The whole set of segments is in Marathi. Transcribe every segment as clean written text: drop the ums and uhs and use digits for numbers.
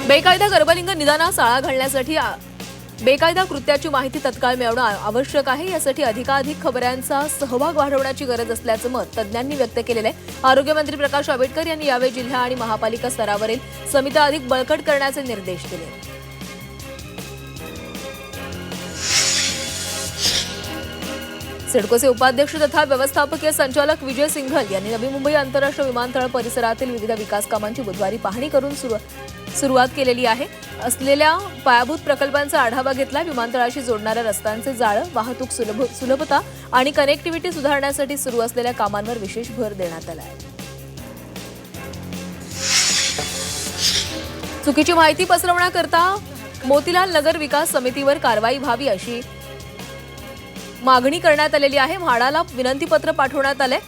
बेकायदा गर्भलिंग निदानास आळा घालण्यासाठी बेकायदा कृत्याची माहिती तत्काळ मिळवणं आवश्यक आहे। यासाठी अधिकाधिक खबऱ्यांचा सहभाग वाढवण्याची गरज असल्याचं मत तज्ज्ञांनी व्यक्त केलेलं आहे। आरोग्यमंत्री प्रकाश आंबेडकर यांनी यावेळी जिल्हा आणि महापालिका स्तरावरील समित्या अधिक बळकट करण्याचे निर्देश दिले। सिडकोचे उपाध्यक्ष तथा व्यवस्थापकीय संचालक विजय सिंघल यांनी नवी मुंबई आंतरराष्ट्रीय विमानतळ परिसरातील विविध विकास कामांची बुधवारी पाहणी करून सुरुवात केलेली आहे। असलेल्या पायाभूत प्रकल्पांचा आढावा घेतला। विमानतळाशी जोडणाऱ्या रस्त्यांचे जाळे, वाहतूक सुलभता आणि कनेक्टिव्हिटी सुधारण्यासाठी सुरू असलेल्या कामांवर विशेष भर देण्यात आला आहे। चुकीची माहिती पसरवण्याकरता मोतीलाल नगर विकास समितीवर कारवाई व्हावी अशी मागणी करण्यात आलेली आहे। म्हाडाला विनंतीपत्र पाठवण्यात आले।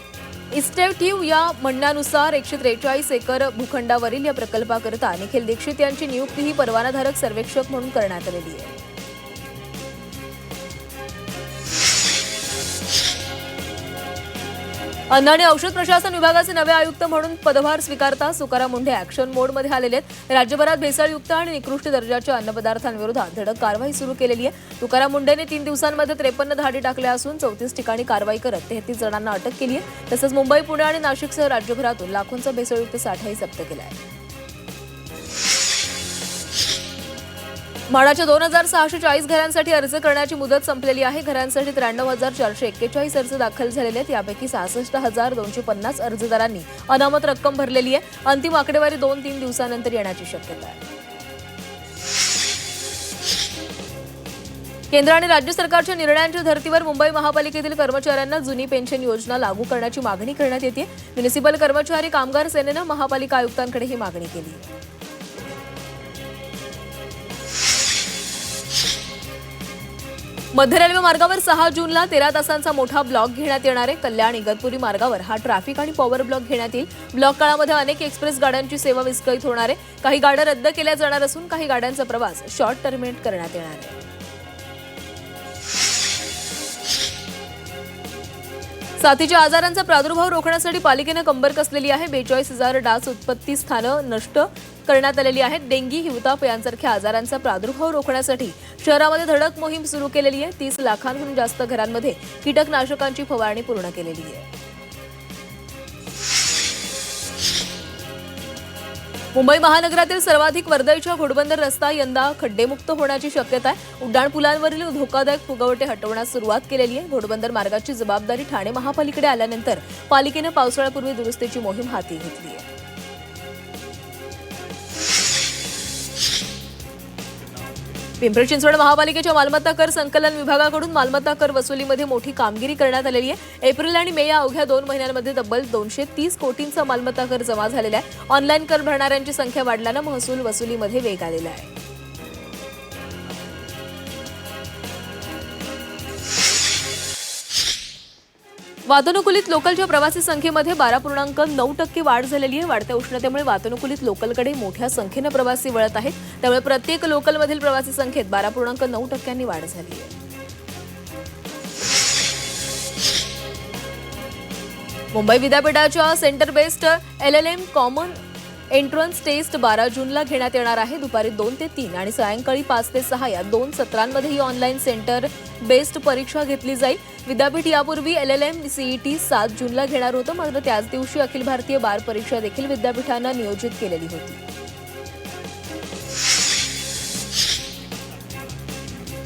इस्टेटिव्ह या म्हणण्यानुसार 143 एकर भूखंडावरील या प्रकल्पाकरता निखिल दीक्षित यांची नियुक्ती परवानाधारक सर्वेक्षक म्हणून करण्यात आलेली आहे। अन्न आणि औषध प्रशासन विभागाचे नवे आयुक्त म्हणून पदभार स्वीकारता तुकाराम मुंढे ॲक्शन मोडमध्ये आलेले आहेत। राज्यभरात भेसळयुक्त आणि निकृष्ट दर्जाच्या अन्नपदार्थांविरोधात धडक कारवाई सुरू केलेली आहे। तुकाराम मुंढेने 3 दिवसांमध्ये 53 धाडी टाकल्या असून 34 ठिकाणी कारवाई करत 33 जणांना अटक केली आहे। तसंच मुंबई, पुणे आणि नाशिकसह राज्यभरातून लाखोंचा भेसळयुक्त साठाही जप्त केला आहे। म्हाडाच्या 2640 घरांसाठी अर्ज करण्याची मुदत संपलेली आहे। घरांसाठी 93,441 अर्ज दाखल झालेले आहेत। यापैकी 66,250 अर्जदारांनी अनामत रक्कम भरलेली आहे। अंतिम आकडेवारी 2-3 दिवसांनंतर येण्याची शक्यता आहे। केंद्र आणि राज्य सरकारच्या निर्णयांच्या धर्तीवर मुंबई महापालिकेतील कर्मचाऱ्यांना जुनी पेन्शन योजना लागू करण्याची मागणी करण्यात येते। म्युनिसिपल कर्मचारी कामगार सेनेनं महापालिका आयुक्तांकडे ही मागणी केली आहे। मध्य रेल्वे मार्गावर 6 जूनला 13 तासांचा मोठा ब्लॉक घेण्यात येणार आहे। कल्याण इगतपुरी मार्गावर हा ट्रॅफिक आणि पॉवर ब्लॉक घेण्यात येईल। ब्लॉक काळामध्ये अनेक एक्सप्रेस गाड्यांची सेवा विस्कळीत होणार आहे। काही गाड्या रद्द केल्या जाणार असून काही गाड्यांचा प्रवास शॉर्ट टर्मिनेट करण्यात येणार आहे। साथीच्या आजारांचा प्रादुर्भाव रोखण्यासाठी पालिकेने कंबर कसलेली आहे। 42,000 डास उत्पत्ती स्थानं नष्ट करण्यात आलेली आहेत। डेंगी, हिवताप यांसारख्या आजारांचा प्रादुर्भाव रोखण्यासाठी शहरामध्ये धडक मोहीम सुरू केलेली आहे। 30 लाखांहून जास्त घरांमध्ये कीटकनाशकांची फवारणी पूर्ण केलेली आहे। मुंबई महानगरातील सर्वाधिक वर्दळीच्या घोडबंदर रस्ता यंदा खड्डेमुक्त होण्याची शक्यता आहे। उड्डाणपुलांवरील धोकादायक फुगवटे हटवण्यास सुरुवात केलेली आहे। घोडबंदर मार्गाची जबाबदारी ठाणे महापालिकेकडे आल्यानंतर पालिकेने पावसाळ्यापूर्वी दुरुस्तीची मोहीम हाती घेतली आहे। पिंपरी चिंचवड महापालिकेच्या मालमत्ता कर संकलन विभागाकडून मालमत्ता कर वसुलीमध्ये मोठी कामगिरी करण्यात आलेली आहे। एप्रिल आणि मे या अवघ्या 2 महिन्यांमध्ये तब्बल 230 कोटींचा मालमत्ता कर जमा झालेला आहे। ऑनलाईन कर भरणाऱ्यांची संख्या वाढल्यानं महसूल वसुलीमध्ये वेग आलेला आहे। वातानुकूलित लोकलच्या प्रवासी संख्येमध्ये 12.9% वाढ झालेली आहे। वाढत्या उष्णतेमुळे वातानुकूलित लोकलकडे मोठ्या संख्येनं प्रवासी वळत आहेत। त्यामुळे प्रत्येक लोकलमधील प्रवासी संख्येत 12.9% वाढ झाली आहे। मुंबई विद्यापीठाच्या centre based LLM common entrance test 12 जूनला घेण्यात येणार आहे। दुपारी 2 ते 3 आणि सायंकाळी 5 ते 6 या 2 सत्रांमध्ये ही ऑनलाईन सेंटर बेस्ड परीक्षा घेतली जाईल। विद्यापीठ यापूर्वी LLM CET 7 जूनला घेणार होतं, मात्र त्याच दिवशी अखिल भारतीय बार परीक्षा देखील विद्यापीठानं नियोजित केलेली होती।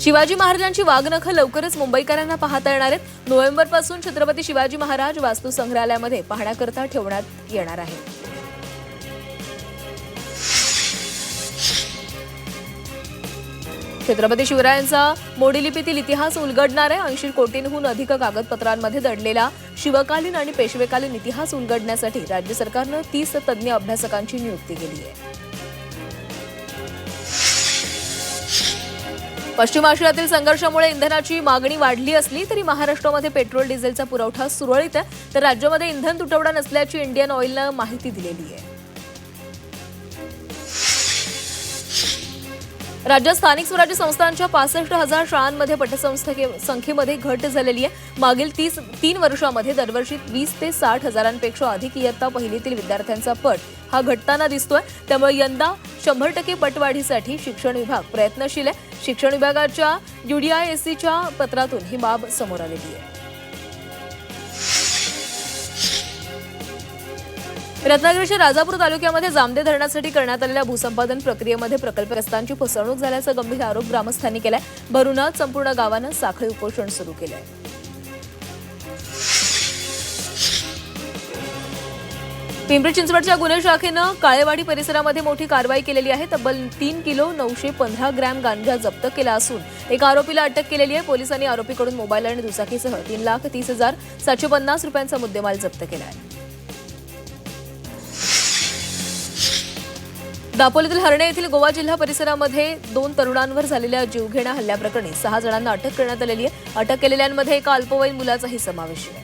शिवाजी महाराजांची वाघनखं लवकरच मुंबईकरांना पाहता येणार आहेत। नोव्हेंबरपासून छत्रपती शिवाजी महाराज वास्तू संग्रहालयामध्ये पाहण्याकरता ठेवण्यात येणार आहे। छत्रपती शिवरायांचा मोडीलिपीतील इतिहास उलगडणार आहे। 80 कोटींहून अधिक कागदपत्रांमध्ये दडलेला शिवकालीन आणि पेशवेकालीन इतिहास उलगडण्यासाठी राज्य सरकारनं 30 तज्ज्ञ अभ्यासकांची नियुक्ती केली आहे। पश्चिम आशियातील संघर्षामुळे इंधनाची मागणी वाढली असली तरी महाराष्ट्रामध्ये पेट्रोल डिझेलचा पुरवठा सुरळीत आहे। तर राज्यामध्ये इंधन तुटवडा नसल्याची इंडियन ऑइलनं माहिती दिलेली आहे। राज्यात स्थानिक स्वराज्य संस्थांच्या 65,000 शाळांमध्ये पटसंख्येमध्ये घट झालेली आहे। मागील 3 वर्षांमध्ये दरवर्षी 20 ते 60 हजारांपेक्षा अधिक इयत्ता पहिलीतील विद्यार्थ्यांचा पट हा घटताना दिसतोय। त्यामुळे यंदा 100% पटवाढीसाठी शिक्षण विभाग प्रयत्नशील आहे। शिक्षण विभागाच्या UDISCच्या पत्रातून ही बाब समोर आलेली आहे। रत्नागिरीच्या राजापूर तालुक्यामध्ये जामदे धरणासाठी करण्यात आलेल्या भूसंपादन प्रक्रियेमध्ये प्रकल्पग्रस्तांची फसवणूक झाल्याचा गंभीर आरोप ग्रामस्थांनी केलाय। भरूणात संपूर्ण गावानं साखळी उपोषण सुरू केलंय। पिंपरी चिंचवडच्या गुन्हे शाखेनं काळेवाडी परिसरामध्ये मोठी कारवाई केलेली आहे। तब्बल 3 किलो 915 ग्रॅम गांजा जप्त केला असून एका आरोपीला अटक केलेली आहे। पोलिसांनी आरोपीकडून मोबाईल आणि दुचाकीसह 3,30,750 रुपयांचा मुद्देमाल जप्त केला आहे। दापोलीतील हर्णे येथील गोवा जिल्हा परिसरामध्ये 2 तरुणांवर झालेल्या जीवघेण्या हल्ल्याप्रकरणी 6 जणांना अटक करण्यात आलेली आहे। अटक केलेल्यांमध्ये एका अल्पवयीन मुलाचाही समावेश आहे।